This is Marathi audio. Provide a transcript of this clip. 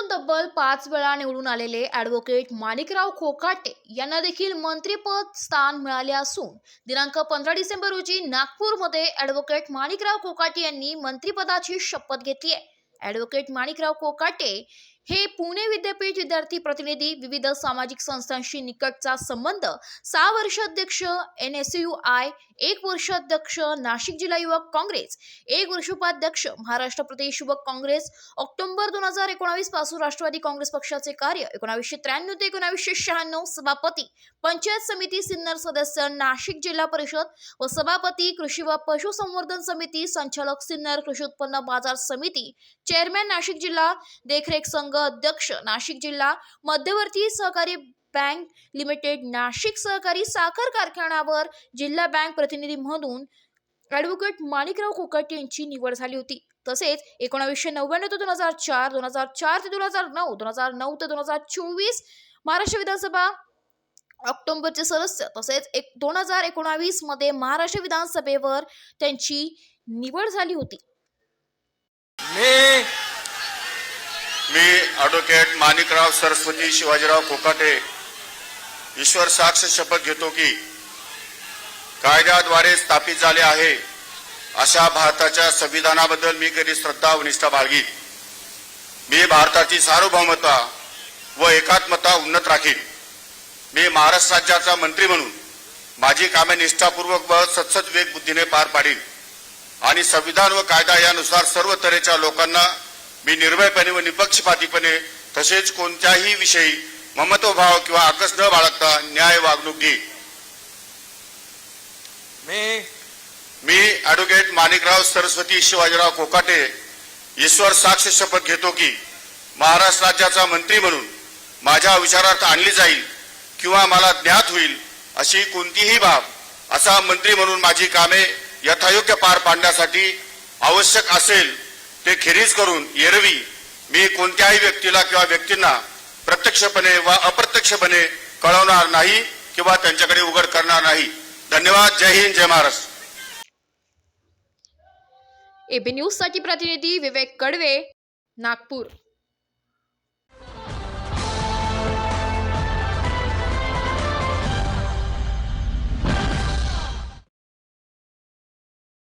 तब्बल 5 वेळा निवडून आलेले ॲडव्होकेट माणिकराव कोकाटे यांना देखील मंत्रिपद स्थान मिळाले असून दिनांक 15 डिसेंबर रोजी नागपूरमध्ये ॲडव्होकेट माणिकराव कोकाटे यांनी मंत्रिपदाची शपथ घेतली आहे। ॲडव्होकेट माणिकराव कोकाटे हे पुणे विद्यापीठ विद्यार्थी प्रतिनिधी, विविध सामाजिक संस्थांशी निकटचा संबंध, 6 वर्ष अध्यक्ष NSUI, 1 वर्ष अध्यक्ष नाशिक जिल्हा युवक काँग्रेस, 1 वर्ष उपाध्यक्ष महाराष्ट्र प्रदेश युवक काँग्रेस, ऑक्टोबर 2019 पासून राष्ट्रवादी काँग्रेस पक्षाचे कार्य, 1993 ते 1996 सभापती, पंचायत समिती सिन्नर सदस्य नाशिक जिल्हा परिषद व सभापती, कृषी व पशुसंवर्धन समिती संचालक सिन्नर कृषी उत्पन्न बाजार समिती, चेअरमॅन नाशिक जिल्हा देखरेख संघ अध्यक्ष नाशिक जिल्हा, मध्यवर्ती सहकारी बँक लिमिटेड नाशिक सहकारी साखर कारखान्यावर जिल्हा बँक प्रतिनिधी म्हणून ॲडव्होकेट माणिकराव कोकाटे यांची निवड झाली होती। तसेच 1999 ते 2004, 2004 ते 2009, 2009 ते 2024 महाराष्ट्र विधानसभा ऑक्टोबरचे सदस्य, तसेच 2019 मध्ये महाराष्ट्र विधानसभेवर त्यांची निवड झाली होती। मी ॲडव्होकेट माणिकराव सरस्वती शिवाजीराव कोकाटे ईश्वर साक्ष शपथ घेतो की कायद्याद्वारे स्थापित झाले आहे अशा भारताच्या संविधानाबद्दल मी कधी श्रद्धा व निष्ठा बाळगीन। मी भारताची सार्वभौमता व एकात्मता उन्नत राखीन। मी महाराष्ट्र राज्याचा मंत्री म्हणून माझी कामे निष्ठापूर्वक व सत्सद विवेक बुद्धीने पार पाडीन आणि संविधान व कायदा यानुसार सर्व तऱ्हेच्या लोकांना मी निर्भयपणे व निपक्षपातीपणे तसेच कोणत्याही विषयी ममत्वभाव किंवा आकस न बाळगता न्याय वागणूक देईन। मी ॲडव्होकेट माणिकराव सरस्वती शिवाजीराव कोकाटे ईश्वर साक्ष शपथ घेतो की महाराष्ट्र राज्याचा मंत्री म्हणून माझ्या विचारार्थ आणली जाईल किंवा मला ज्ञात होईल अशी कोणतीही बाब असा मंत्री म्हणून माझी कामे यथायोग्य पार पाडण्यासाठी आवश्यक असेल ते खेरीज करून एरवी मी कोणत्याही व्यक्तीला किंवा व्यक्तींना प्रत्यक्षपणे व अप्रत्यक्षपणे कळवणार नाही किंवा त्यांच्याकडे उघड करणार नाही। धन्यवाद। जय हिंद, जय महाराष्ट्र। AB न्यूज साठी प्रतिनिधी विवेक कडवे, नागपूर।